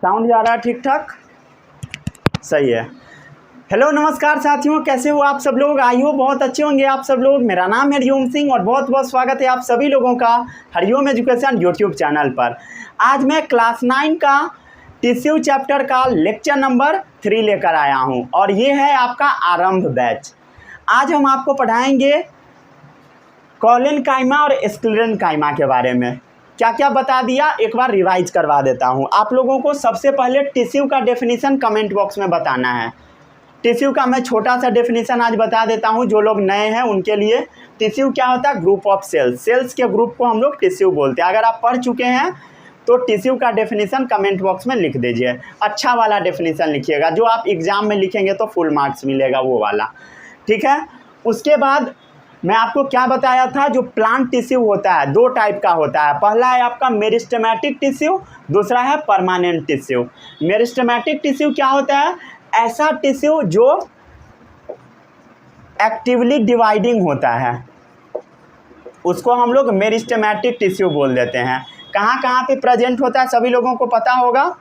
Sound जा रहा है ठीक ठाक? सही है। हेलो नमस्कार साथियों, कैसे हो आप सब लोग? आई हो बहुत अच्छे होंगे आप सब लोग। मेरा नाम है हरिओम सिंह और बहुत बहुत स्वागत है आप सभी लोगों का हरिओम एजुकेशन यूट्यूब चैनल पर। आज मैं क्लास 9 का टिश्यू चैप्टर का लेक्चर नंबर 3 लेकर आया हूं और ये है आपका आरंभ बैच। आज हम आपको पढ़ाएंगे कॉलेनकाइमा और स्क्लेरेनकाइमा के बारे में। क्या क्या बता दिया एक बार रिवाइज करवा देता हूं आप लोगों को। सबसे पहले टिश्यू का डेफिनेशन कमेंट बॉक्स में बताना है। टिश्यू का मैं छोटा सा डेफिनेशन आज बता देता हूं जो लोग नए हैं उनके लिए। टिश्यू क्या होता है? Group of cells. सेल्स के ग्रुप को हम लोग टिश्यू बोलते हैं। अगर आप पढ़ चुके हैं तो टिश्यू का डेफिनेशन कमेंट बॉक्स में लिख दीजिए। अच्छा वाला डेफिनेशन लिखिएगा, जो आप एग्जाम में लिखेंगे तो फुल मार्क्स मिलेगा वो वाला, ठीक है। उसके बाद मैं आपको क्या बताया था, जो प्लांट टिश्यू होता है दो टाइप का होता है। पहला है आपका मेरिस्टेमेटिक टिश्यू, दूसरा है परमानेंट टिश्यू। मेरिस्टेमेटिक टिश्यू क्या होता है? ऐसा टिश्यू जो एक्टिवली डिवाइडिंग होता है, उसको हम लोग मेरिस्टेमेटिक टिश्यू बोल देते हैं। कहाँ कहाँ पे प्रेजेंट होता है सभी लोगों को पता होगा।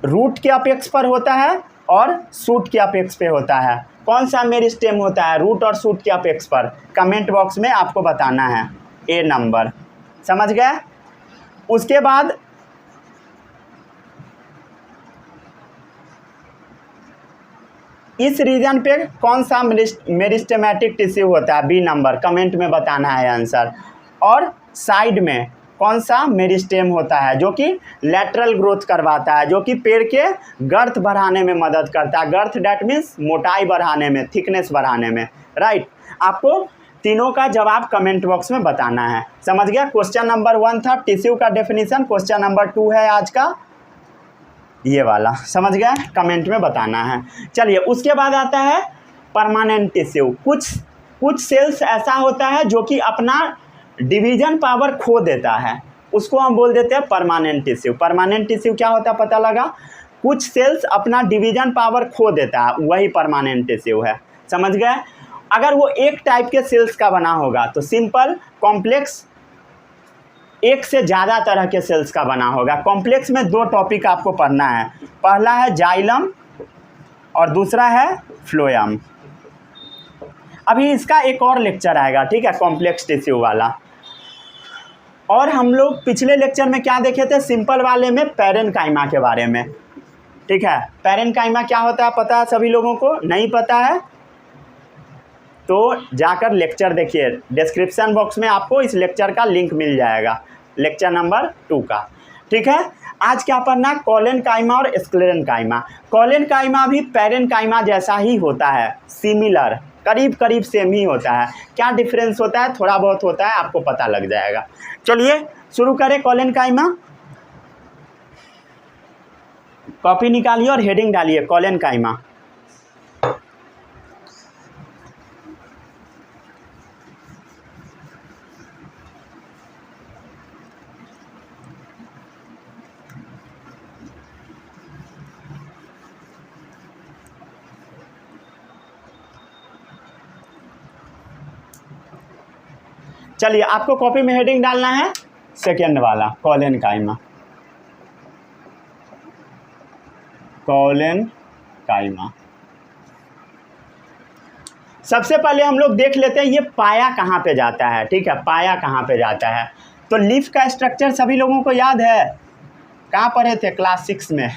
रूट के अपेक्स पर होता है और शूट के अपेक्स पे होता है। कौन सा मेरिस्टेम होता है रूट और शूट के अपेक्स पर? कमेंट बॉक्स में आपको बताना है। ए नंबर, समझ गए। उसके बाद इस रीजन पे कौन सा मेरिस्टेमेटिक टिश्यू होता है? बी नंबर, कमेंट में बताना है आंसर। और साइड में कौन सा मेरिस्टेम होता है जो कि लैटरल ग्रोथ करवाता है, जो कि पेड़ के गर्थ बढ़ाने में मदद करता है। गर्थ डैट मीन्स मोटाई बढ़ाने में, थिकनेस बढ़ाने में, राइट। आपको तीनों का जवाब कमेंट बॉक्स में बताना है, समझ गया। क्वेश्चन नंबर 1 था टिश्यू का डेफिनेशन। क्वेश्चन नंबर 2 है आज का ये वाला, समझ गए। कमेंट में बताना है। चलिए उसके बाद आता है परमानेंट टिश्यू। कुछ सेल्स ऐसा होता है जो कि अपना डिवीजन पावर खो देता है, उसको हम बोल देते हैं परमानेंट टिश्यू। परमानेंट टिश्यू क्या होता है पता लगा? कुछ सेल्स अपना डिवीजन पावर खो देता है, वही परमानेंट टिश्यू है, समझ गए। अगर वो एक टाइप के सेल्स का बना होगा तो सिंपल, कॉम्प्लेक्स एक से ज़्यादा तरह के सेल्स का बना होगा। कॉम्प्लेक्स में दो टॉपिक आपको पढ़ना है, पहला है जाइलम और दूसरा है फ्लोएम। अभी इसका एक और लेक्चर आएगा, ठीक है, कॉम्प्लेक्स टिश्यू वाला। और हम लोग पिछले लेक्चर में क्या देखे थे? सिंपल वाले में पैरेनकाइमा के बारे में, ठीक है। पैरेनकाइमा क्या होता है पता है सभी लोगों को? नहीं पता है तो जाकर लेक्चर देखिए, डिस्क्रिप्शन बॉक्स में आपको इस लेक्चर का लिंक मिल जाएगा, लेक्चर नंबर 2 का, ठीक है। आज क्या पढ़ना? कॉलेनकाइमा और स्क्लेरेनकाइमा। कॉलेनकाइमा भी पैरेनकाइमा जैसा ही होता है, सिमिलर, करीब करीब सेम ही होता है। क्या डिफरेंस होता है? थोड़ा बहुत होता है, आपको पता लग जाएगा। चलिए शुरू करें। कॉलेनकाइमा, कॉपी निकालिए और हेडिंग डालिए कॉलेनकाइमा। चलिए आपको कॉपी में हेडिंग डालना है सेकेंड वाला, कॉलेनकाइमा। कॉलेनकाइमा सबसे पहले हम लोग देख लेते हैं ये पाया कहाँ पे जाता है, ठीक है। पाया कहाँ पे जाता है? तो लीफ का स्ट्रक्चर सभी लोगों को याद है? कहाँ पढ़े थे? क्लास 6 में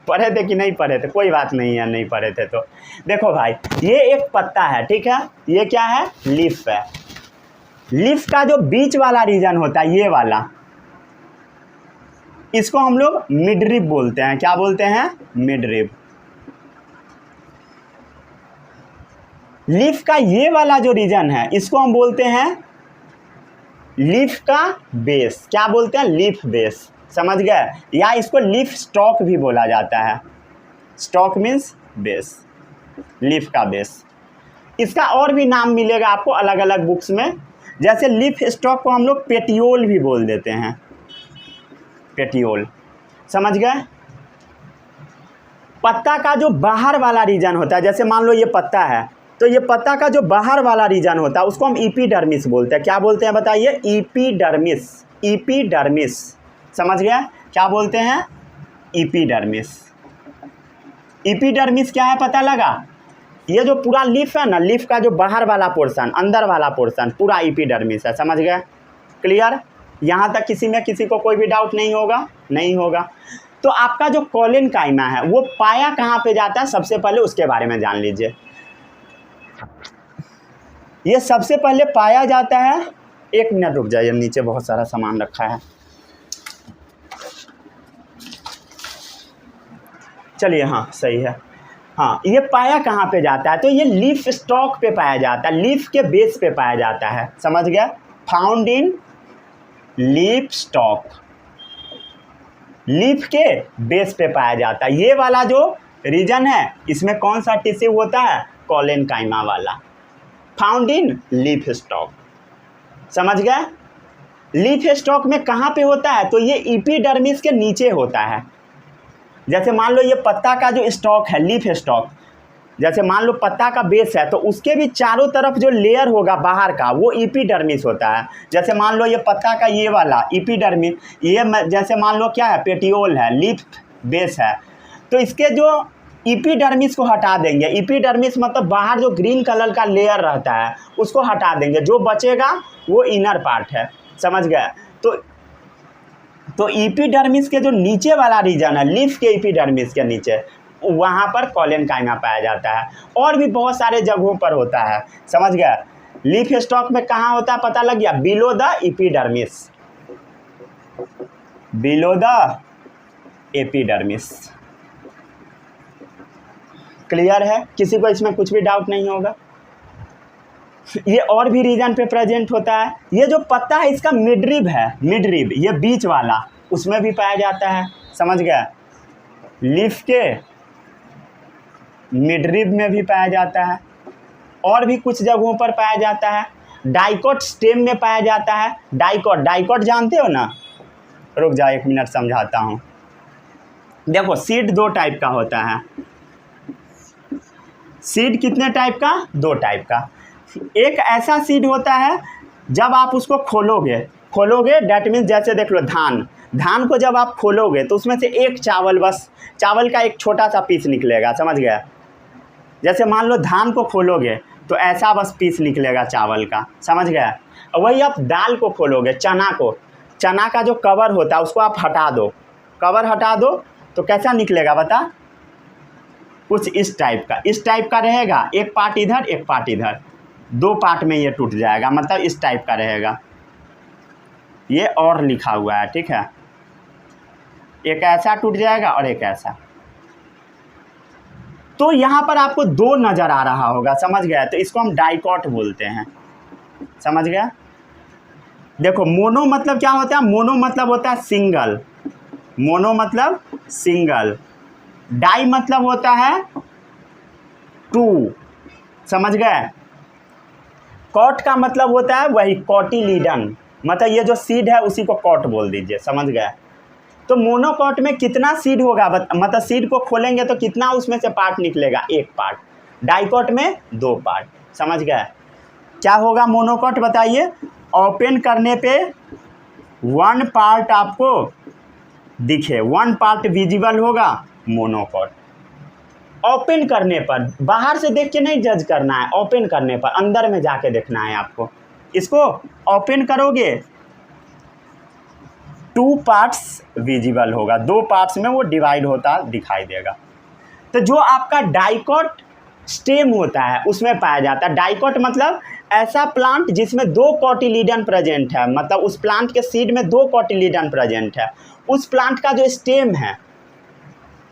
पढ़े थे कि नहीं पढ़े थे? कोई बात नहीं है, नहीं पढ़े थे तो देखो भाई, ये एक पत्ता है, ठीक है। ये क्या है? लीफ है। लीफ का जो बीच वाला रीजन होता है ये वाला, इसको हम लोग मिडरिब बोलते हैं। क्या बोलते हैं? मिडरिब। लीफ का ये वाला जो रीजन है इसको हम बोलते हैं लीफ का बेस। क्या बोलते हैं? लीफ बेस, समझ गए। या इसको लीफ स्टॉक भी बोला जाता है। स्टॉक मीन्स बेस, लीफ का बेस। इसका और भी नाम मिलेगा आपको अलग अलग बुक्स में, जैसे लीफ स्टॉक को हम लोग पेटियोल भी बोल देते हैं, पेटियोल, समझ गए। पत्ता का जो बाहर वाला रीजन होता है, जैसे मान लो ये पत्ता है, तो ये पत्ता का जो बाहर वाला रीजन होता है उसको हम ईपीडर्मिस बोलते हैं। क्या बोलते हैं बताइए? ईपीडर्मिस, इपीडर्मिस, समझ गया क्या बोलते हैं, इपीडर्मिस। इपीडर्मिस क्या है पता लगा, ये जो पूरा लीफ है ना, लीफ का जो बाहर वाला पोर्शन, अंदर वाला पोर्शन पूरा इपीडर्मिस है, समझ गए, क्लियर। यहाँ तक किसी को कोई भी डाउट नहीं होगा, नहीं होगा। तो आपका जो कॉलिन काइमा है वो पाया कहाँ पे जाता है, सबसे पहले उसके बारे में जान लीजिए। ये सबसे पहले पाया जाता है, एक मिनट रुक जाइए, नीचे बहुत सारा सामान रखा है, चलिए हाँ सही है। हाँ, ये पाया कहाँ पे जाता है, तो ये लीफ स्टॉक पे पाया जाता है, लीफ के बेस पे पाया जाता है, समझ गया, found in leaf stock, leaf के बेस पे पाया जाता है। ये वाला जो रीजन है इसमें कौन सा टिश्यू होता है, कोलेनकाइमा वाला, फाउंड इन लीफ स्टॉक, समझ गए। लीफ स्टॉक में कहाँ पे होता है, तो ये इपीडर्मिस के नीचे होता है। जैसे मान लो ये पत्ता का जो स्टॉक है, लीफ स्टॉक, जैसे मान लो पत्ता का बेस है तो उसके भी चारों तरफ जो लेयर होगा बाहर का वो इपीडर्मिस होता है। जैसे मान लो ये पत्ता का ये वाला इपीडर्मिस, ये जैसे मान लो क्या है, पेटियोल है, लीफ बेस है, तो इसके जो इपीडर्मिस को हटा देंगे, इपीडर्मिस मतलब बाहर जो ग्रीन कलर का लेयर रहता है उसको हटा देंगे, जो बचेगा वो इनर पार्ट है, समझ गए। तो इपीडर्मिस के जो नीचे वाला रीजन है, लीफ के इपीडर्मिस के नीचे, वहाँ पर कोलेनकाइमा पाया जाता है। और भी बहुत सारे जगहों पर होता है, समझ गया। लीफ स्टॉक में कहाँ होता है पता लग गया, below the epidermis, below the epidermis, clear है, किसी को इसमें कुछ भी डाउट नहीं होगा। ये और भी रीजन पे प्रेजेंट होता है। ये जो पत्ता है इसका मिडरिब है, मिडरिब ये बीच वाला, उसमें भी पाया जाता है, समझ गया। लीफ के मिडरिब में भी पाया जाता है, और भी कुछ जगहों पर पाया जाता है। डाइकोट स्टेम में पाया जाता है, डाइकोट, डाइकोट जानते हो ना, रुक जाओ एक मिनट समझाता हूँ। देखो सीड दो टाइप का होता है, सीड कितने टाइप का, दो टाइप का। एक ऐसा सीड होता है जब आप उसको खोलोगे डैट मीन्स जैसे देख लो धान को जब आप खोलोगे तो उसमें से एक चावल, बस चावल का एक छोटा सा पीस निकलेगा, समझ गया। जैसे मान लो धान को खोलोगे तो ऐसा बस पीस निकलेगा चावल का, समझ गया। वही आप दाल को खोलोगे, चना का जो कवर होता है उसको आप हटा दो, कवर हटा दो तो कैसा निकलेगा बता, कुछ इस टाइप का रहेगा, एक पार्ट इधर एक पार्ट इधर, दो पार्ट में ये टूट जाएगा, मतलब इस टाइप का रहेगा। ये और लिखा हुआ है, ठीक है, एक ऐसा टूट जाएगा और एक ऐसा। तो यहाँ पर आपको दो नज़र आ रहा होगा, समझ गया, तो इसको हम डाइकोट बोलते हैं, समझ गया। देखो मोनो मतलब क्या होता है, मोनो मतलब होता है सिंगल, मोनो मतलब सिंगल, डाई मतलब होता है टू, समझ गए। कॉट का मतलब होता है वही कॉटिलीडन, मतलब ये जो सीड है उसी को कॉट बोल दीजिए, समझ गए। तो मोनोकॉट में कितना सीड होगा, मतलब सीड को खोलेंगे तो कितना उसमें से पार्ट निकलेगा, एक पार्ट। डाइकोट में दो पार्ट, समझ गए। क्या होगा मोनोकॉट बताइए, ओपन करने पे वन पार्ट आपको दिखे, वन पार्ट विजिबल होगा मोनोकॉट। ओपन करने पर, बाहर से देख के नहीं जज करना है, ओपन करने पर अंदर में जाके देखना है आपको। इसको ओपन करोगे टू पार्ट्स विजिबल होगा, दो पार्ट्स में वो डिवाइड होता दिखाई देगा। तो जो आपका डाइकोट स्टेम होता है उसमें पाया जाता है। डाइकोट मतलब ऐसा प्लांट जिसमें दो कॉटिलीडन प्रेजेंट है, मतलब उस प्लांट के सीड में दो कॉटिलीडन प्रेजेंट है। उस प्लांट का जो स्टेम है,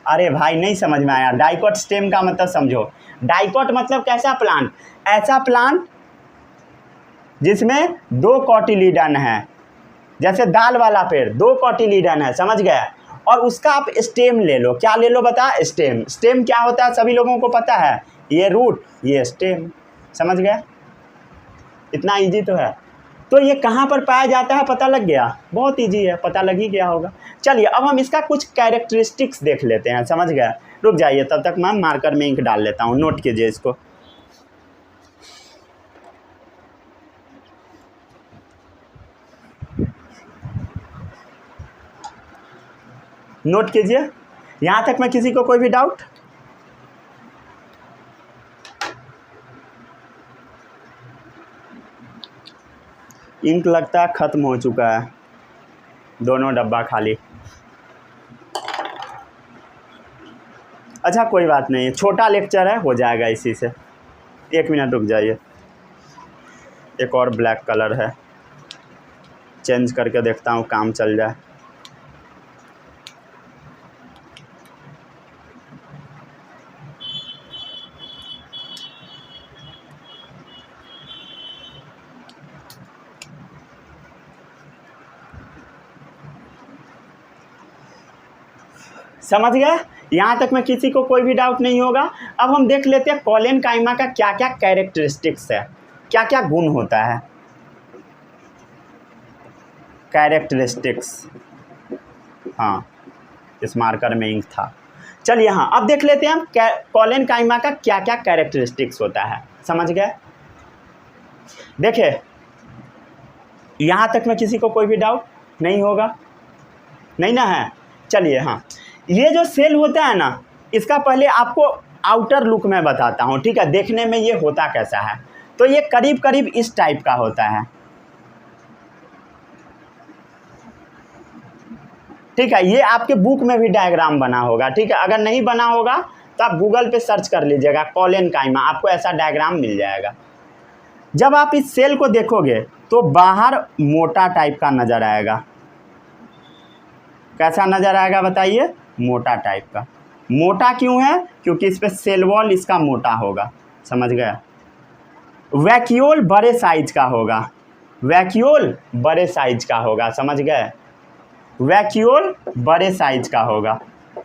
अरे भाई नहीं समझ में आया, डाइकोट स्टेम का मतलब समझो। डाइकोट मतलब कैसा प्लांट, ऐसा प्लांट जिसमें दो कॉटिलीडन है, जैसे दाल वाला पेड़ दो कॉटिलीडन है, समझ गए। और उसका आप स्टेम ले लो, क्या ले लो बता, स्टेम। स्टेम क्या होता है सभी लोगों को पता है, ये रूट ये स्टेम, समझ गए। इतना इजी तो है। तो ये कहाँ पर पाया जाता है पता लग गया, बहुत इजी है, पता लग ही गया होगा। चलिए अब हम इसका कुछ कैरेक्टरिस्टिक्स देख लेते हैं, समझ गए। रुक जाइए तब तक मैं मार्कर में इंक डाल लेता हूँ, नोट कीजिए इसको। नोट कीजिए। यहाँ तक में किसी को कोई भी डाउट? इंक लगता है ख़त्म हो चुका है, दोनों डब्बा खाली। अच्छा कोई बात नहीं, छोटा लेक्चर है, हो जाएगा इसी से। 1 मिनट रुक जाइए। एक और ब्लैक कलर है, चेंज करके देखता हूँ काम चल जाए। समझ गए? यहाँ तक में किसी को कोई भी डाउट नहीं होगा। अब हम देख लेते हैं कोलेनकाइमा का क्या क्या कैरेक्टरिस्टिक्स है, क्या क्या गुण होता है। कैरेक्टरिस्टिक्स, हाँ इस मार्कर में इंक था। चलिए हाँ, अब देख लेते हैं हम कोलेनकाइमा का क्या क्या कैरेक्टरिस्टिक्स होता है। समझ गए? देखिए यहाँ तक में किसी को कोई भी डाउट नहीं होगा, नहीं ना है? चलिए हाँ, ये जो सेल होता है ना, इसका पहले आपको आउटर लुक में बताता हूँ, ठीक है? देखने में ये होता कैसा है। तो ये करीब करीब इस टाइप का होता है, ठीक है? ये आपके बुक में भी डायग्राम बना होगा, ठीक है? अगर नहीं बना होगा तो आप गूगल पे सर्च कर लीजिएगा कोलेनकाइमा, आपको ऐसा डायग्राम मिल जाएगा। जब आप इस सेल को देखोगे तो बाहर मोटा टाइप का नज़र आएगा। कैसा नज़र आएगा बताइए? मोटा टाइप का। मोटा क्यों है? क्योंकि इस पर सेल वॉल इसका मोटा होगा। समझ गए? वैक्यूल बड़े साइज का होगा, वैक्यूल बड़े साइज का होगा। समझ गए? वैक्यूल बड़े साइज का होगा।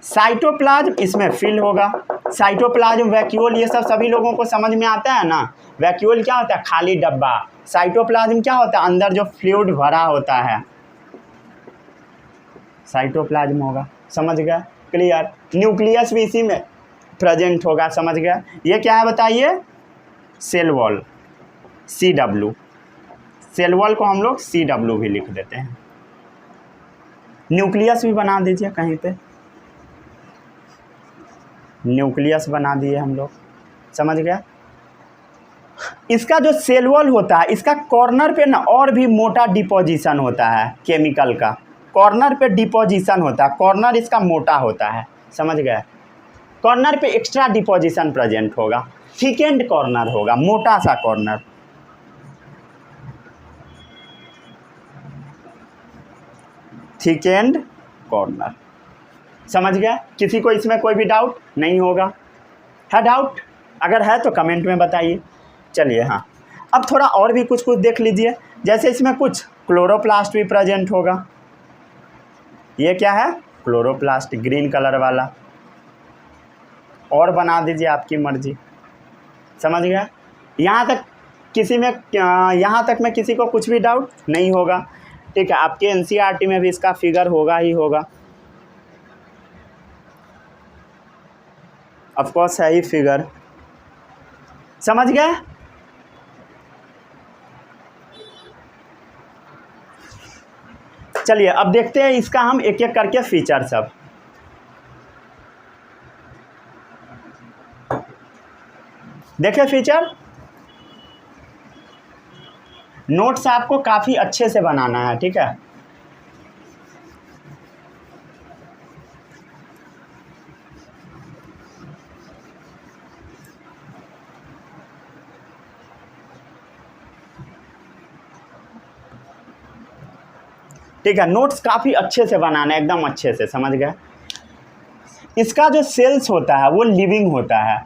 साइटोप्लाज्म इसमें फिल होगा। साइटोप्लाज्म, वैक्यूल, ये सब सभी लोगों को समझ में आता है ना? वैक्यूल क्या होता है? खाली डब्बा। साइटोप्लाज्म क्या होता है? अंदर जो फ्लूइड भरा होता है, साइटोप्लाज्म होगा। समझ गया? क्लियर? न्यूक्लियस भी इसी में प्रेजेंट होगा। समझ गया? ये क्या है बताइए? Cell wall, CW। Cell wall को हम लोग CW भी लिख देते हैं। न्यूक्लियस भी बना दीजिए कहीं पे, न्यूक्लियस बना दिए हम लोग। समझ गया? इसका जो सेल वॉल होता है, इसका कॉर्नर पे ना और भी मोटा डिपोजिशन होता है केमिकल का। कॉर्नर पे डिपोजिशन होता है, कॉर्नर इसका मोटा होता है। समझ गए? कॉर्नर पे एक्स्ट्रा डिपोजिशन प्रेजेंट होगा, थिकेंड कॉर्नर होगा, मोटा सा कॉर्नर। Thickened corner. समझ गया? किसी को इसमें कोई भी डाउट नहीं होगा? है डाउट? अगर है तो कमेंट में बताइए। चलिए हाँ, अब थोड़ा और भी कुछ कुछ देख लीजिए। जैसे इसमें कुछ क्लोरोप्लास्ट भी प्रेजेंट होगा। ये क्या है? क्लोरोप्लास्ट, ग्रीन कलर वाला। और बना दीजिए, आपकी मर्जी। समझ गया? यहाँ तक में किसी को कुछ भी डाउट नहीं होगा, ठीक है? आपके NCERT में भी इसका फिगर होगा ही होगा। ऑफ कोर्स है ही फिगर। समझ गए? चलिए अब देखते हैं इसका हम एक एक करके फीचर सब। देखिए फीचर, नोट्स आपको काफ़ी अच्छे से बनाना है, ठीक है? ठीक है, नोट्स काफ़ी अच्छे से बनाना है, एकदम अच्छे से। समझ गए? इसका जो सेल्स होता है वो लिविंग होता है।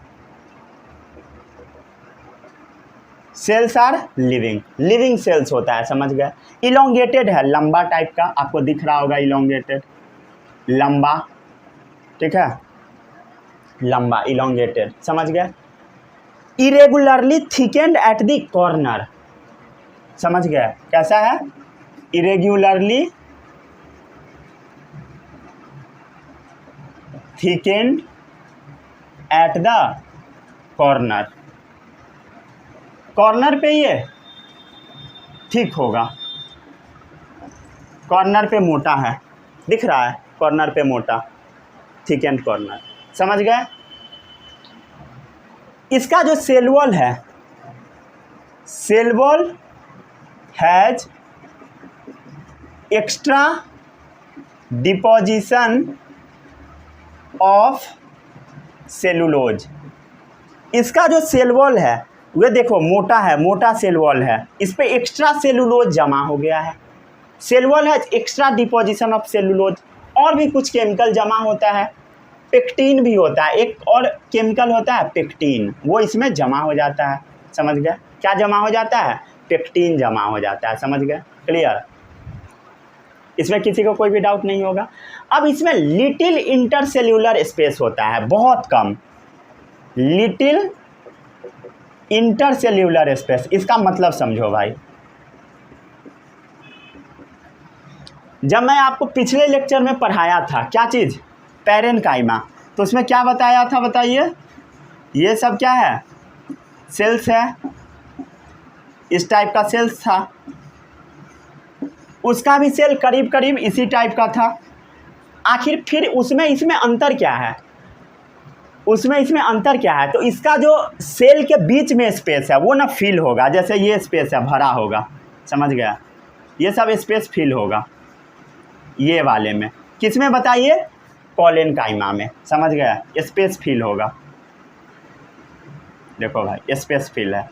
Cells are living, living cells होता है। समझ गए? इलोंगेटेड है, लंबा टाइप का, आपको दिख रहा होगा इलोंगेटेड, लंबा, ठीक है? लंबा, इलोंगेटेड। समझ गए? Irregularly thickened at the corner. समझ गए? कैसा है? Irregularly thickened at the corner. Corner पे ये ठीक होगा, कॉर्नर पे मोटा है, दिख रहा है? कॉर्नर पे मोटा, थिकेंड कॉर्नर, समझ गए। इसका जो सेल वॉल है, cell wall has extra deposition of cellulose. इसका जो सेल वॉल है वो देखो मोटा है, मोटा सेल वॉल है, इस पे एक्स्ट्रा सेलुलोज जमा हो गया है। सेल वॉल है एक्स्ट्रा डिपोजिशन ऑफ सेलुलोज। और भी कुछ केमिकल जमा होता है, पेक्टिन भी होता है, एक और केमिकल होता है पेक्टिन, वो इसमें जमा हो जाता है, समझ गए। क्या जमा हो जाता है? पेक्टिन जमा हो जाता है, समझ गए, क्लियर। इसमें किसी को कोई भी डाउट नहीं होगा। अब इसमें लिटिल इंटरसेल्यूलर स्पेस होता है, बहुत कम, लिटिल इंटरसेल्यूलर स्पेस। इसका मतलब समझो भाई, जब मैं आपको पिछले लेक्चर में पढ़ाया था क्या चीज़, पैरेन्काइमा, तो उसमें क्या बताया था बताइए। ये सब क्या है? सेल्स है, इस टाइप का सेल्स था, उसका भी सेल करीब करीब इसी टाइप का था। आखिर फिर उसमें इसमें अंतर क्या है? उसमें इसमें अंतर क्या है? तो इसका जो सेल के बीच में स्पेस है वो ना फिल होगा, जैसे ये स्पेस है भरा होगा, समझ गया, ये सब स्पेस फिल होगा ये वाले में। किस में बताइए? पैरेन्काइमा में, समझ गया, स्पेस फिल होगा। देखो भाई स्पेस फिल है,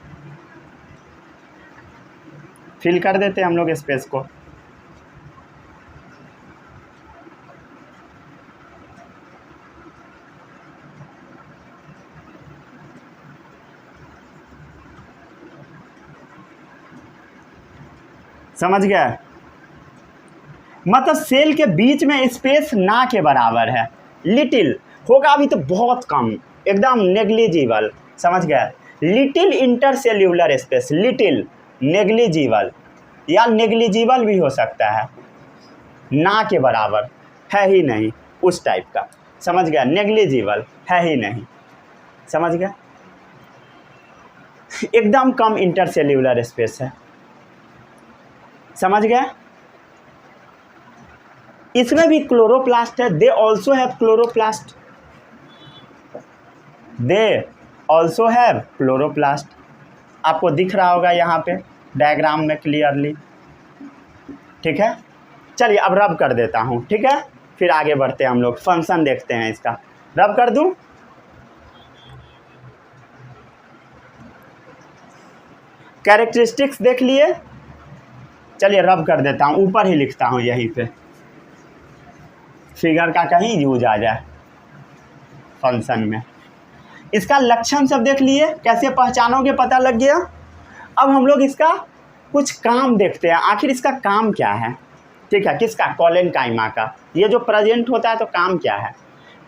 फिल कर देते हैं हम लोग स्पेस को। समझ गया, मतलब सेल के बीच में स्पेस ना के बराबर है, लिटिल होगा अभी तो बहुत कम, एकदम नेग्लिजिबल, समझ गया। Little intercellular space, little, negligible या नेग्लिजिबल भी हो सकता है, ना के बराबर है ही नहीं, उस टाइप का, समझ गया, नेग्लिजिबल है ही नहीं, समझ गया, एकदम कम इंटरसेल्यूलर स्पेस है, समझ गया। इसमें भी क्लोरोप्लास्ट है, they also have chloroplast, they also have chloroplast. आपको दिख रहा होगा यहाँ पे डायग्राम में क्लियरली, ठीक है। चलिए अब रब कर देता हूँ, ठीक है, फिर आगे बढ़ते हैं हम लोग, फंक्शन देखते हैं इसका। रब कर दूँ, कैरेक्टरिस्टिक्स देख लिए, चलिए रब कर देता हूँ, ऊपर ही लिखता हूँ यहीं पे, फिगर का कहीं यूज आ जाए फंक्शन में। इसका लक्षण सब देख लिए, कैसे पहचानोगे पता लग गया। अब हम लोग इसका कुछ काम देखते हैं, आखिर इसका काम क्या है, ठीक है, किसका? पैरेन्काइमा का। ये जो प्रेजेंट होता है तो काम क्या है,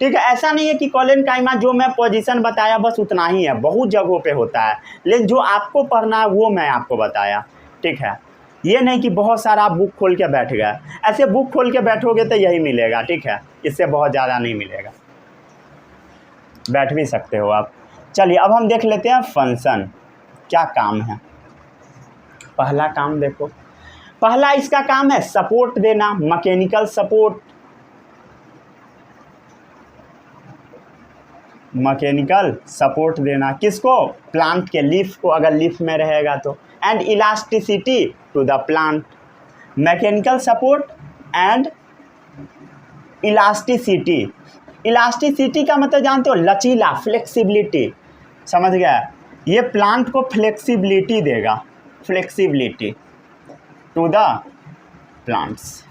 ठीक है। ऐसा नहीं है कि पैरेन्काइमा जो मैं पोजीशन बताया बस उतना ही है, बहुत जगहों पे होता है, लेकिन जो आपको पढ़ना है वो मैं आपको बताया, ठीक है। ये नहीं कि बहुत सारा आप बुक खोल के बैठ गए, ऐसे बुक खोल के बैठोगे तो यही मिलेगा, ठीक है, इससे बहुत ज़्यादा नहीं मिलेगा, बैठ भी सकते हो आप। चलिए अब हम देख लेते हैं फंक्शन क्या काम है। पहला काम देखो, पहला इसका काम है सपोर्ट देना, मैकेनिकल सपोर्ट, मैकेनिकल सपोर्ट देना किसको? प्लांट के लीफ को, अगर लीफ में रहेगा तो। And elasticity to the plant, mechanical support and elasticity. Elasticity का मतलब जानते हो? लचीला, फ्लेक्सिबिलिटी, समझ गया। ये प्लांट को फ्लेक्सिबिलिटी देगा, flexibility to the plants,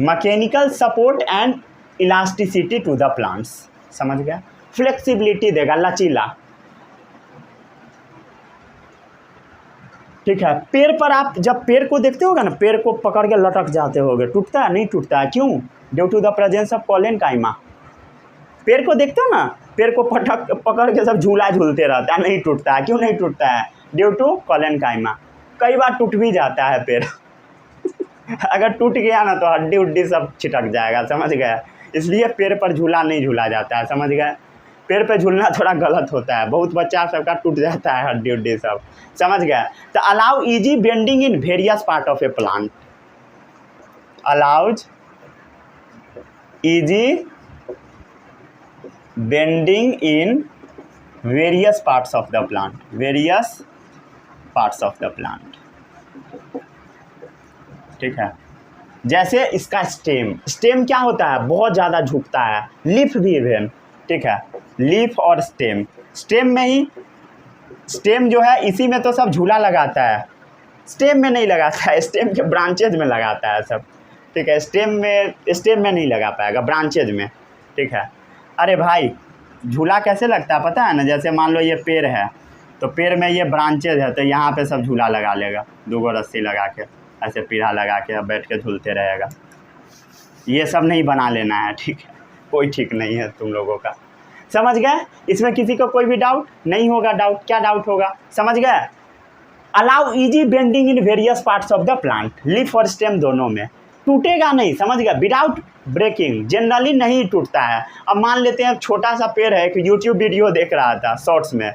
mechanical support and elasticity to the plants, समझ गया, फ्लेक्सिबिलिटी देगा, लचीला, ठीक है। पेड़ पर आप जब पेड़ को देखते होगा ना, पेड़ को पकड़ के लटक जाते होगे, टूटता है? नहीं टूटता है, क्यों? Due to the presence of parenchyma. पेड़ को देखते हो ना, पेड़ को पकड़ के सब झूला झूलते रहता है, नहीं टूटता है, क्यों नहीं टूटता है? Due to parenchyma. कई बार टूट भी जाता है पेड़ अगर टूट गया ना तो हड्डी उड्डी सब छिटक जाएगा, समझ गया, इसलिए पेड़ पर झूला नहीं झूला जाता है, समझ गए। पेड़ पे झूलना थोड़ा गलत होता है, बहुत बच्चा सबका टूट जाता है हड्डी उड्डी सब, समझ गया। तो allow easy bending in various part of A plant, allows easy bending in various parts of the plant, various parts of the plant। ठीक है, जैसे इसका स्टेम क्या होता है, बहुत ज़्यादा झुकता है, लीफ भी इवन। ठीक है, लीफ और स्टेम में ही, स्टेम जो है इसी में तो सब झूला लगाता है, स्टेम में नहीं लगाता है, स्टेम के ब्रांचेज में लगाता है सब। ठीक है, स्टेम में नहीं लगा पाएगा, ब्रांचेज में। ठीक है, अरे भाई झूला कैसे लगता है पता है ना, जैसे मान लो ये पेड़ है, तो पेड़ में ये ब्रांचेज है, तो यहाँ पे सब झूला लगा लेगा, 2 रस्सी लगा के, ऐसे पीढ़ा लगा के, अब बैठ के झूलते रहेगा। ये सब नहीं बना लेना है। ठीक है, कोई ठीक नहीं है तुम लोगों का। समझ गए? इसमें किसी को कोई भी डाउट नहीं होगा? डाउट क्या डाउट होगा, समझ गए? Allow easy bending in various parts of the plant, leaf और स्टेम दोनों में, टूटेगा नहीं। समझ गया? विदाउट ब्रेकिंग, जनरली नहीं टूटता है। अब मान लेते हैं छोटा सा पेड़ है, एक यूट्यूब वीडियो देख रहा था शॉर्ट्स में,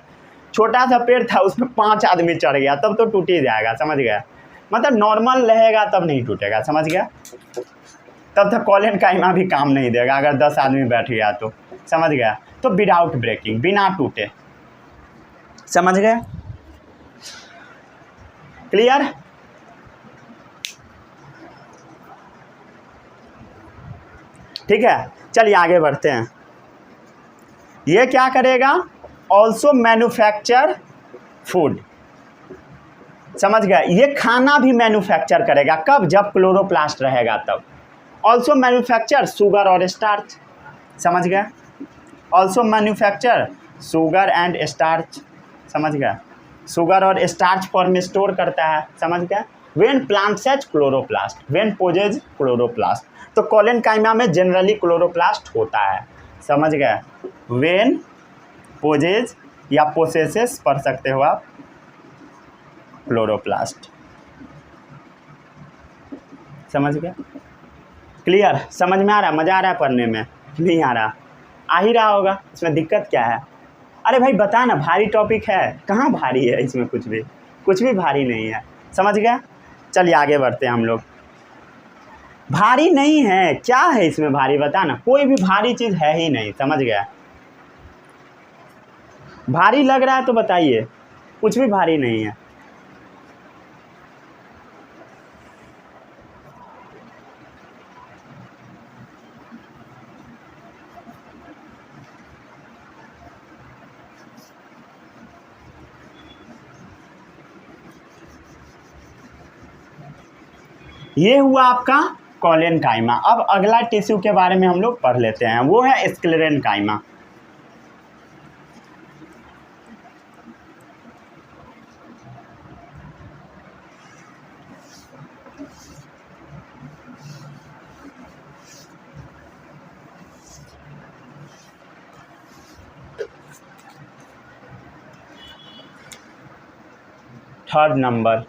छोटा सा पेड़ था, उसमें 5 आदमी चढ़ गया, तब तो टूट ही जाएगा। समझ गया? मतलब नॉर्मल रहेगा तब नहीं टूटेगा। समझ गया? तब तक कॉलिन काइमा भी काम नहीं देगा अगर 10 आदमी बैठ गया तो। समझ गया? तो विदाउट ब्रेकिंग, बिना टूटे। समझ गए? क्लियर? ठीक है, चलिए आगे बढ़ते हैं। ये क्या करेगा? Also manufacture food. समझ गए? ये खाना भी मैन्युफैक्चर करेगा, कब? जब क्लोरोप्लास्ट रहेगा तब। ऑल्सो मैन्युफैक्चर शुगर और स्टार्च। समझ गए? Also manufacture sugar and starch. समझ गए? शुगर और स्टार्च फॉर्म स्टोर करता है। समझ गए? When plants has chloroplast, when possess chloroplast. तो कॉलिन काइमा में जनरली क्लोरोप्लास्ट होता है। समझ गए? व्हेन पोजेज या पोसेसेस पढ़ सकते हो आप, क्लोरोप्लास्ट। समझ गए? क्लियर? समझ में आ रहा है? मज़ा आ रहा है पढ़ने में? नहीं आ रहा? आ ही रहा होगा, इसमें दिक्कत क्या है? अरे भाई बता ना, भारी टॉपिक है? कहाँ भारी है इसमें? कुछ भी भारी नहीं है। समझ गया? चलिए आगे बढ़ते हैं हम लोग। भारी नहीं है, क्या है इसमें भारी? बता ना, कोई भी भारी चीज़ है ही नहीं। समझ गया? भारी लग रहा है तो बताइए, कुछ भी भारी नहीं है। ये हुआ आपका कॉलिन काइमा। अब अगला टिश्यू के बारे में हम लोग पढ़ लेते हैं, वो है स्क्लेरेन काइमा। Third number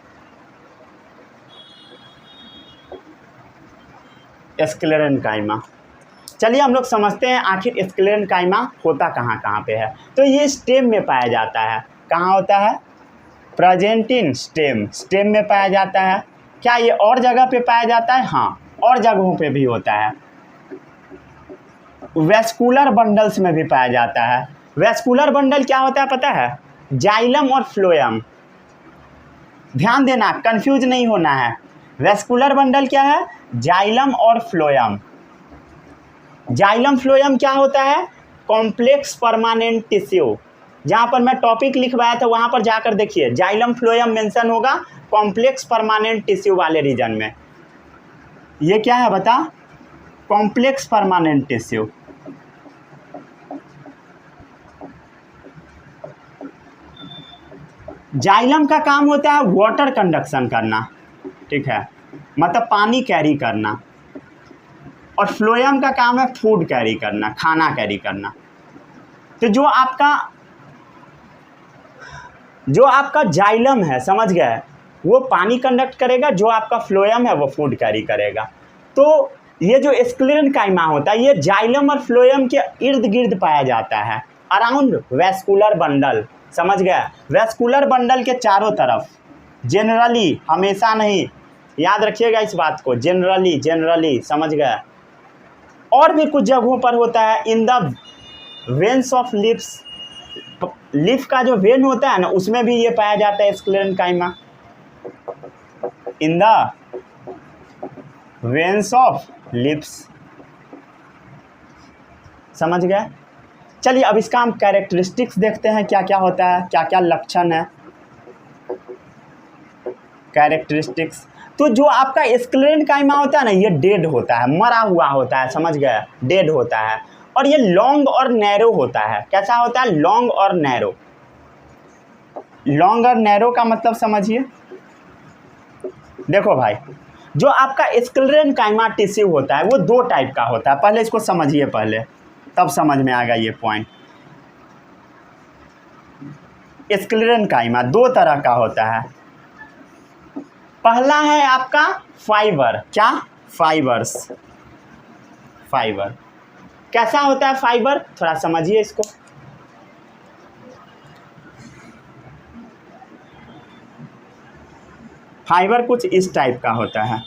स्क्लेरेन काइमा। चलिए हम लोग समझते हैं आखिर स्क्लेरेन काइमा होता कहाँ पे है। तो ये स्टेम में पाया जाता है। कहाँ होता है? प्रेजेंट इन स्टेम, स्टेम में पाया जाता है। क्या ये और जगह पे पाया जाता है? हाँ, और जगहों पे भी होता है। वेस्कुलर बंडल्स में भी पाया जाता है। वेस्कुलर बंडल क्या होता है पता है? जाइलम और फ्लोएम। ध्यान देना, कंफ्यूज नहीं होना है। वेस्कुलर बंडल क्या है? जाइलम और फ्लोएम। जाइलम फ्लोएम क्या होता है? Complex permanent tissue. जहाँ पर मैं टॉपिक लिखवाया था वहाँ पर जाकर देखिए, जाइलम फ्लोएम मेंशन होगा कॉम्प्लेक्स परमानेंट टिश्यू वाले रीजन में। ये क्या है बता? Complex permanent tissue. जाइलम का काम होता है वाटर कंडक्शन करना, ठीक है, मतलब पानी कैरी करना। और फ्लोएम का काम है फूड कैरी करना, खाना कैरी करना। तो जो आपका जाइलम है, समझ गए, वो पानी कंडक्ट करेगा, जो आपका फ्लोएम है वो फूड कैरी करेगा। तो ये जो स्क्लेरेन काइमा होता है ये जाइलम और फ्लोएम के इर्द गिर्द पाया जाता है, अराउंड वेस्कुलर बंडल। समझ गए? वेस्कुलर बंडल के चारों तरफ, जनरली, हमेशा नहीं, याद रखिएगा इस बात को, जनरली। समझ गए? और भी कुछ जगहों पर होता है। In the veins of lips, लिफ का जो वेन होता है ना, उसमें भी ये पाया जाता है sclerenchyma. In the veins of lips, समझ गए। चलिए अब इसका हम कैरेक्टरिस्टिक्स देखते हैं, क्या क्या होता है, क्या क्या लक्षण है। कैरेक्टरिस्टिक्स, तो जो आपका स्क्लेरेनकाइमा होता है ना, ये डेड होता है, मरा हुआ होता है, समझ गए, डेड होता है। और ये लॉन्ग और नैरो होता है। कैसा होता है? लॉन्ग और नैरो। लॉन्ग और नैरो का मतलब समझिए। देखो भाई, जो आपका स्क्लेरेनकाइमा टिश्यू होता है वो दो टाइप का होता है। पहले इसको समझिए, पहले तब समझ में आएगा ये पॉइंट। स्क्लेरेनकाइमा दो तरह का होता है। पहला है आपका फाइबर। क्या? फाइबर्स। फाइबर कैसा होता है फाइबर? थोड़ा समझिए इसको। फाइबर कुछ इस टाइप का होता है,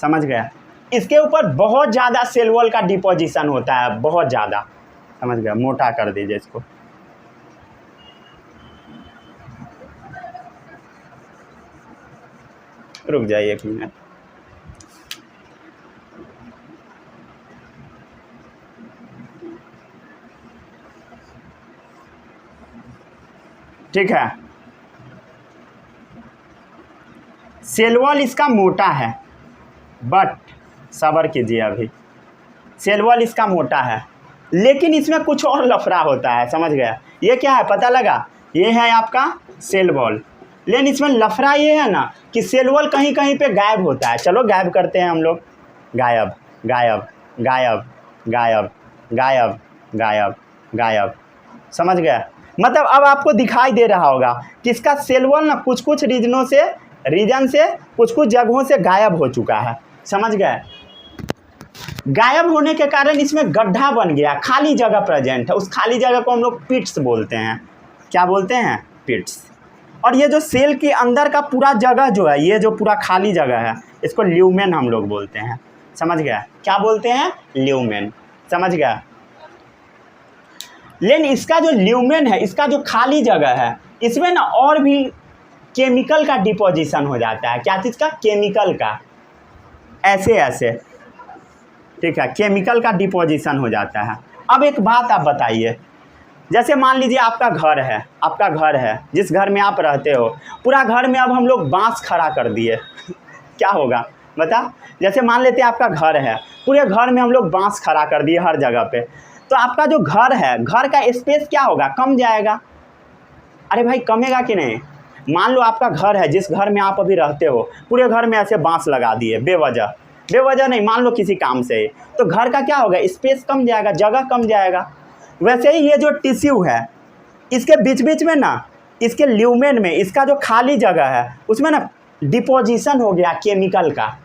समझ गया। इसके ऊपर बहुत ज़्यादा सेल वॉल का डिपोजिशन होता है, बहुत ज़्यादा, समझ गया। मोटा कर दीजिए इसको। रुक जाइए एक मिनट। ठीक है, सेल वॉल इसका मोटा है, बट सब्र कीजिए, अभी सेल वॉल इसका मोटा है, लेकिन इसमें कुछ और लफड़ा होता है, समझ गया। ये क्या है पता लगा? ये है आपका सेल वॉल, लेकिन इसमें लफड़ा ये है ना कि सेल वॉल कहीं कहीं पे गायब होता है। चलो गायब करते हैं हम लोग। गायब, गायब, गायब, गायब, गायब, गायब, गायब, समझ गया। मतलब अब आपको दिखाई दे रहा होगा कि इसका सेल वॉल ना कुछ कुछ रीजन से कुछ कुछ जगहों से गायब हो चुका है, समझ गए। गायब होने के कारण इसमें गड्ढा बन गया, खाली जगह प्रेजेंट है। उस खाली जगह को हम लोग पिट्स बोलते हैं। क्या बोलते हैं? पिट्स। और ये जो सेल के अंदर का पूरा जगह जो है, ये जो पूरा खाली जगह है, इसको ल्यूमेन हम लोग बोलते हैं, समझ गया। क्या बोलते हैं? ल्यूमेन, समझ गया। लेकिन इसका जो ल्यूमेन है, इसका जो खाली जगह है, इसमें ना और भी केमिकल का डिपोजिशन हो जाता है। क्या चीज़ का? केमिकल का, ऐसे ऐसे, ठीक है, केमिकल का डिपोजिशन हो जाता है। अब एक बात आप बताइए, जैसे मान लीजिए आपका घर है, जिस घर में आप रहते हो, पूरा घर में अब हम लोग बांस खड़ा कर दिए क्या होगा बता? जैसे मान लेते हैं आपका घर है, पूरे घर में हम लोग बांस खड़ा कर दिए हर जगह पे, तो आपका जो घर है, घर का स्पेस क्या होगा? कम जाएगा। अरे भाई कमेगा कि नहीं? मान लो आपका घर है, जिस घर में आप अभी रहते हो, पूरे घर में ऐसे बांस लगा दिए बेवजह नहीं, मान लो किसी काम से, तो घर का क्या होगा? स्पेस कम जाएगा, जगह कम जाएगा। वैसे ही ये जो टिश्यू है, इसके बीच बीच में ना, इसके ल्यूमेन में, इसका जो खाली जगह है उसमें ना डिपोजिशन हो गया केमिकल का।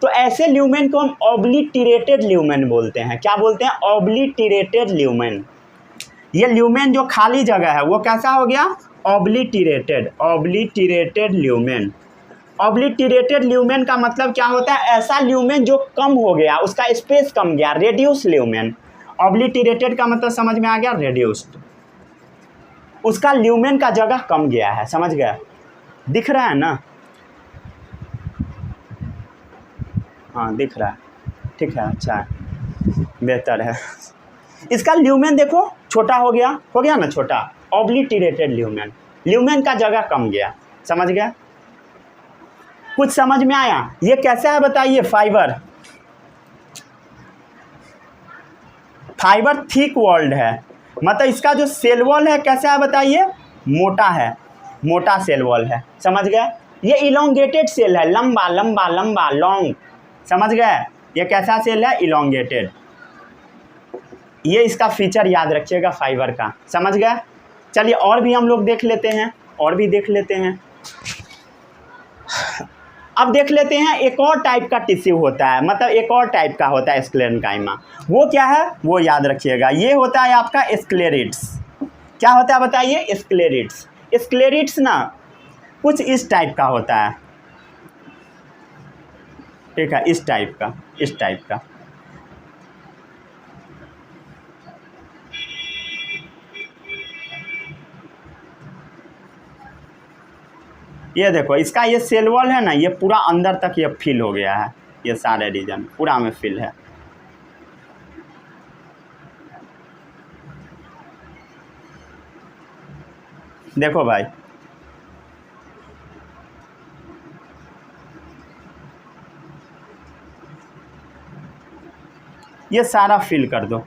तो ऐसे ल्यूमेन को हम ऑब्लिटरेटेड ल्यूमेन बोलते हैं। क्या बोलते हैं? Obliterated lumen. ये ल्यूमेन जो खाली जगह है वो कैसा हो गया? Obliterated lumen. ऑब्लिटरेटेड ल्यूमेन का मतलब क्या होता है? ऐसा ल्यूमेन जो कम हो गया, उसका स्पेस कम गया, रेड्यूस ल्यूमेन। ऑब्लिटरेटेड का मतलब समझ में आ गया? रेड्यूस्ड। उसका ल्यूमेन का जगह कम गया है, समझ गया। दिख रहा है ना? हाँ दिख रहा है, ठीक है, अच्छा है, बेहतर है। इसका ल्यूमेन देखो छोटा हो गया ना, छोटा। ऑब्लिटरेटेड ल्यूमेन का जगह कम गया, समझ गया। कुछ समझ में आया? ये कैसा है बताइए? फाइबर थिक वॉल्ड है, मतलब इसका जो सेल वॉल है कैसा है बताइए? मोटा है, मोटा सेल वॉल है, समझ गए। ये इलोंगेटेड सेल है, लंबा लंबा लंबा, लॉन्ग, समझ गए। ये कैसा सेल है? इलोंगेटेड। ये इसका फीचर याद रखिएगा फाइबर का, समझ गए। चलिए और भी हम लोग देख लेते हैं, अब देख लेते हैं एक और टाइप का टिश्यू होता है, मतलब एक और टाइप का होता है स्क्लेरेनकाइमा। वो क्या है वो याद रखिएगा। ये होता है आपका स्क्लेरिड्स। क्या होता है बताइए? स्क्लेरिड्स। स्क्लेरिड्स ना कुछ इस टाइप का होता है, ठीक है, इस टाइप का। ये देखो इसका ये सेल वॉल है ना, ये पूरा अंदर तक ये फिल हो गया है, ये सारे रीजन पूरा में फिल है। देखो भाई ये सारा फिल कर दो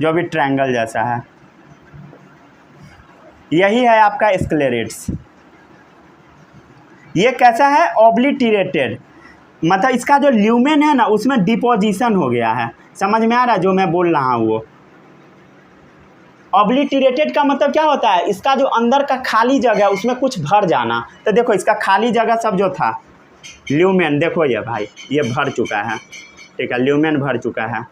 जो भी ट्रायंगल जैसा है। यही है आपका स्क्लेरेट्स। ये कैसा है, ऑब्लिटरेटेड, मतलब इसका जो ल्यूमेन है ना उसमें डिपोजिशन हो गया है। समझ में आ रहा है जो मैं बोल रहा हूँ वो। ऑब्लिटरेटेड का मतलब क्या होता है, इसका जो अंदर का खाली जगह है उसमें कुछ भर जाना। तो देखो इसका खाली जगह सब जो था ल्यूमेन, देखो ये भाई ये भर चुका है, ठीक है, ल्यूमेन भर चुका है,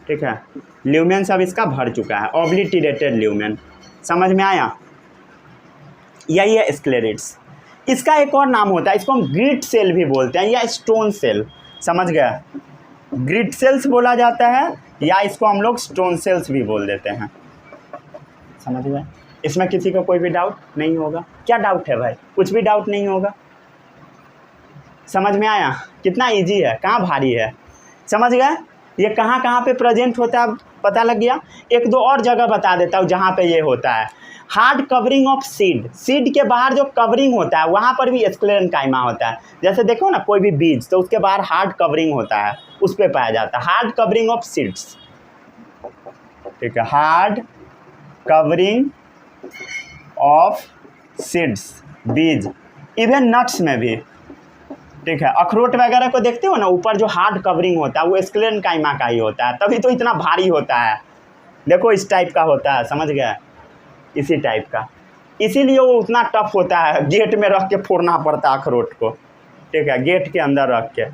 ठीक है, ल्यूमेन सब इसका भर चुका है, ऑब्लिटरेटेड ल्यूमेन। समझ में आया, यही है स्क्लेरेट्स। इसका एक और नाम होता है, इसको हम ग्रिड सेल भी बोलते हैं या स्टोन सेल। समझ गए, ग्रिड सेल्स बोला जाता है या इसको हम लोग स्टोन सेल्स भी बोल देते हैं। समझ गए, इसमें किसी को कोई भी डाउट नहीं होगा? क्या डाउट है भाई, कुछ भी डाउट नहीं होगा? समझ में आया, कितना इजी है, कहाँ भारी है। समझ गए, ये कहाँ कहाँ पे प्रेजेंट होता है पता लग गया। एक दो और जगह बता देता हूँ जहाँ पे ये होता है। Hard covering of seed, seed के बाहर जो कवरिंग होता है वहाँ पर भी स्क्लेरेंकाइमा होता है। जैसे देखो ना कोई भी बीज तो उसके बाहर हार्ड कवरिंग होता है, उस पर पाया जाता है हार्ड कवरिंग ऑफ सीड्स, ठीक है, हार्ड कवरिंग ऑफ सीड्स, बीज, इवन नट्स में भी, ठीक है। अखरोट वगैरह को देखते हो ना ऊपर जो हार्ड कवरिंग होता है वो स्क्लेरेंकाइमा का ही होता है, तभी तो इतना भारी होता है। देखो इस टाइप का होता है, समझ गए, इसी टाइप का, इसीलिए वो उतना टफ होता है, गेट में रख के फोड़ना पड़ता है अखरोट को, ठीक है, गेट के अंदर रख के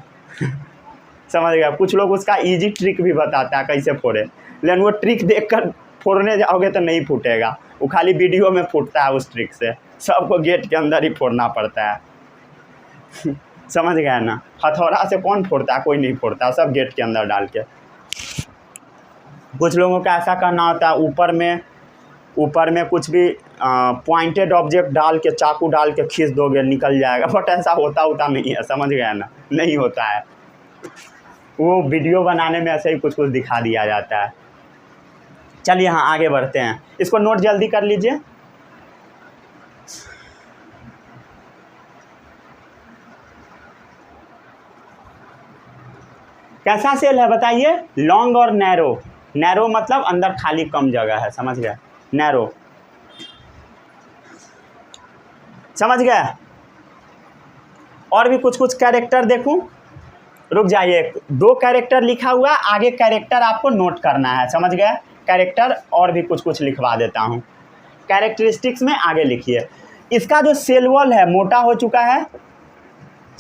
समझ गया। कुछ लोग उसका इजी ट्रिक भी बताता है कैसे फोड़े, लेकिन वो ट्रिक देखकर फोड़ने जाओगे तो नहीं फूटेगा, वो खाली वीडियो में फूटता है उस ट्रिक से, सबको गेट के अंदर ही फोड़ना पड़ता है समझ गया ना, हथौड़ा से कौन फोड़ता है, कोई नहीं फोड़ता, सब गेट के अंदर डाल के। कुछ लोगों का ऐसा करना होता है ऊपर में कुछ भी पॉइंटेड ऑब्जेक्ट डाल के, चाकू डाल के खींच दोगे निकल जाएगा, बट ऐसा होता नहीं है, समझ गया ना, नहीं होता है, वो वीडियो बनाने में ऐसे ही कुछ दिखा दिया जाता है। चलिए हाँ आगे बढ़ते हैं, इसको नोट जल्दी कर लीजिए। कैसा सेल है बताइए, लॉन्ग और नैरो। नैरो मतलब अंदर खाली कम जगह है, समझ गए, नैरो, समझ गए। और भी कुछ कैरेक्टर देखूं, रुक जाइए, दो कैरेक्टर लिखा हुआ, आगे कैरेक्टर आपको नोट करना है, समझ गए। कैरेक्टर और भी कुछ लिखवा देता हूं, कैरेक्टरिस्टिक्स में आगे लिखिए। इसका जो सेल वॉल है मोटा हो चुका है,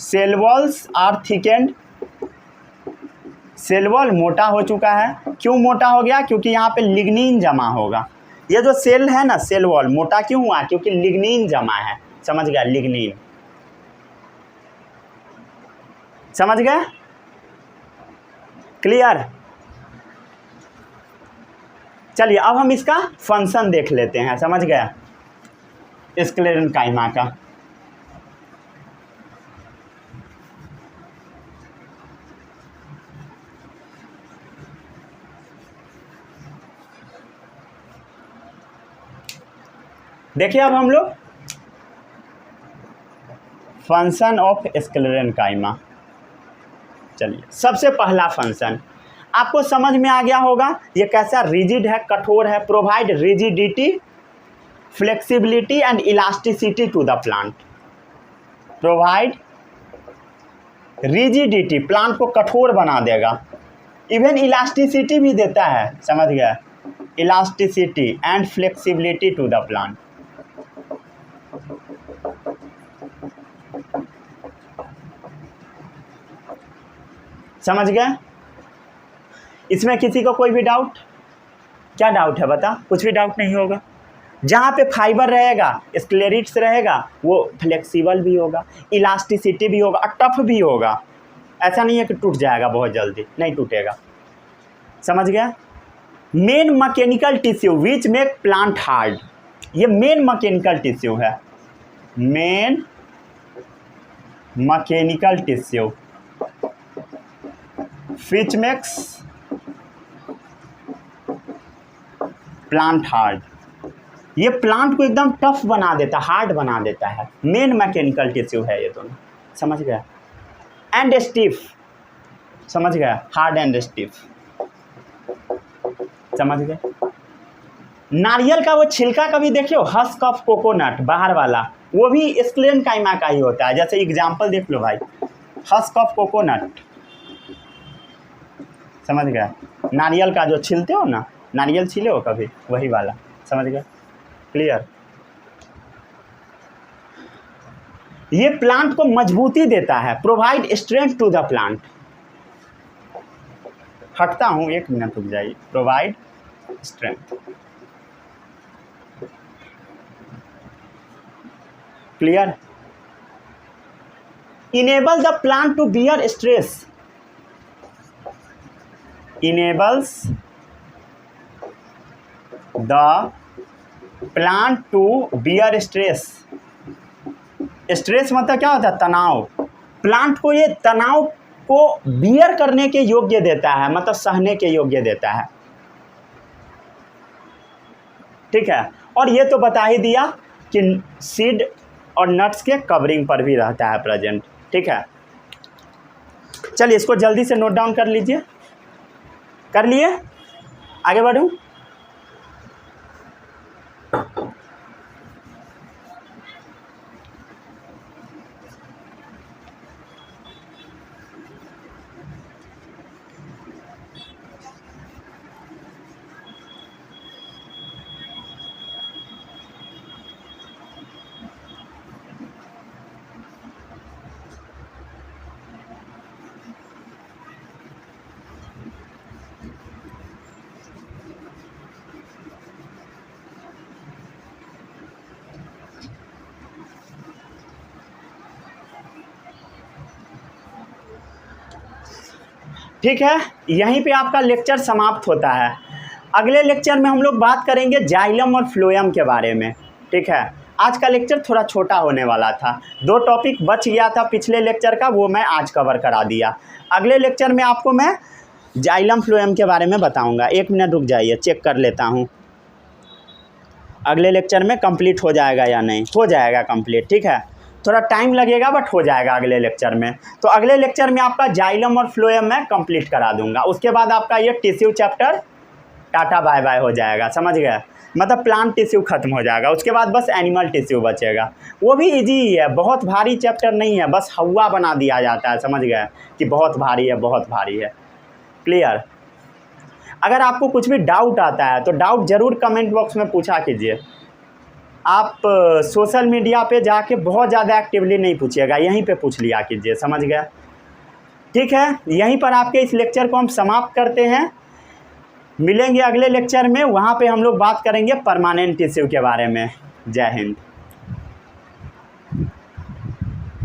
cell walls are thickened, cell wall मोटा हो चुका है। क्यों मोटा हो गया, क्योंकि यहाँ पे लिग्निन जमा होगा। ये जो सेल है ना सेल वॉल मोटा क्यों हुआ, क्योंकि लिग्निन जमा है, समझ गया, लिग्निन, समझ गए, क्लियर। चलिए अब हम इसका फंक्शन देख लेते हैं, समझ गया, स्क्लेरेंकाइमा का। देखिए अब हम लोग फंक्शन ऑफ स्क्लेरेंकाइमा। चलिए सबसे पहला फंक्शन आपको समझ में आ गया होगा, ये कैसा रिजिड है, कठोर है, provide rigidity, flexibility and elasticity to the plant, provide rigidity, plant को कठोर बना देगा, इवन इलास्टिसिटी भी देता है, समझ गया, elasticity and flexibility to the plant. समझ गए, इसमें किसी को कोई भी डाउट, क्या डाउट है बता, कुछ भी डाउट नहीं होगा। जहाँ पे फाइबर रहेगा, स्क्लेरेट्स रहेगा, वो फ्लेक्सिबल भी होगा, इलास्टिसिटी भी होगा और टफ भी होगा। ऐसा नहीं है कि टूट जाएगा बहुत जल्दी, नहीं टूटेगा, समझ गया। Main mechanical tissue which make plant hard, ये मेन मैकेनिकल टिश्यू है, main mechanical tissue which makes plant hard, ये प्लांट को एकदम टफ बना देता है, हार्ड बना देता है, मेन मैकेनिकल टिश्यू है ये दोनों, समझ गया। एंड स्टिफ, समझ गया, हार्ड एंड स्टिफ, समझ गए। नारियल का वो छिलका कभी देखियो, हस्क ऑफ कोकोनट बाहर वाला, वो भी स्क्लेरेंकाइमा का ही होता है। जैसे एग्जांपल देख लो भाई, हस्क ऑफ कोकोनट, समझ गया, नारियल का जो छिलते हो ना, नारियल छिले हो कभी, वही वाला, समझ गया, क्लियर। ये प्लांट को मजबूती देता है, provide strength to the plant. हटता हूं, एक मिनट रुक जाइए, provide strength, clear. Enable the plant to bear stress, enables the plant to bear stress, stress मतलब क्या होता है, तनाव। प्लांट को ये तनाव को बियर करने के योग्य देता है, मतलब सहने के योग्य देता है, ठीक है। और ये तो बता ही दिया कि सीड और नट्स के कवरिंग पर भी रहता है प्रेजेंट, ठीक है। चलिए इसको जल्दी से नोट डाउन कर लीजिए, कर लिए, आगे बढ़ूं। ठीक है, यहीं पे आपका लेक्चर समाप्त होता है। अगले लेक्चर में हम लोग बात करेंगे जाइलम और फ्लोएम के बारे में, ठीक है। आज का लेक्चर थोड़ा छोटा होने वाला था, 2 टॉपिक बच गया था पिछले लेक्चर का, वो मैं आज कवर करा दिया। अगले लेक्चर में आपको मैं जाइलम फ्लोएम के बारे में बताऊंगा। 1 मिनट रुक जाइए, चेक कर लेता हूँ अगले लेक्चर में कंप्लीट हो जाएगा या नहीं। हो जाएगा कंप्लीट, ठीक है, थोड़ा टाइम लगेगा बट हो जाएगा अगले लेक्चर में। तो अगले लेक्चर में आपका जाइलम और फ्लोएम मैं कंप्लीट करा दूंगा। उसके बाद आपका ये टिश्यू चैप्टर टाटा बाय बाय हो जाएगा, समझ गए, मतलब प्लांट टिश्यू खत्म हो जाएगा। उसके बाद बस एनिमल टिश्यू बचेगा, वो भी इजी ही है, बहुत भारी चैप्टर नहीं है, बस हवा बना दिया जाता है, समझ गए, कि बहुत भारी है, बहुत भारी है, क्लियर। अगर आपको कुछ भी डाउट आता है तो डाउट ज़रूर कमेंट बॉक्स में पूछा कीजिए। आप सोशल मीडिया पे जाके बहुत ज़्यादा एक्टिवली नहीं पूछिएगा, यहीं पे पूछ लिया कीजिए, समझ गया, ठीक है। यहीं पर आपके इस लेक्चर को हम समाप्त करते हैं। मिलेंगे अगले लेक्चर में, वहाँ पे हम लोग बात करेंगे परमानेंट टिश्यू के बारे में। जय हिंद।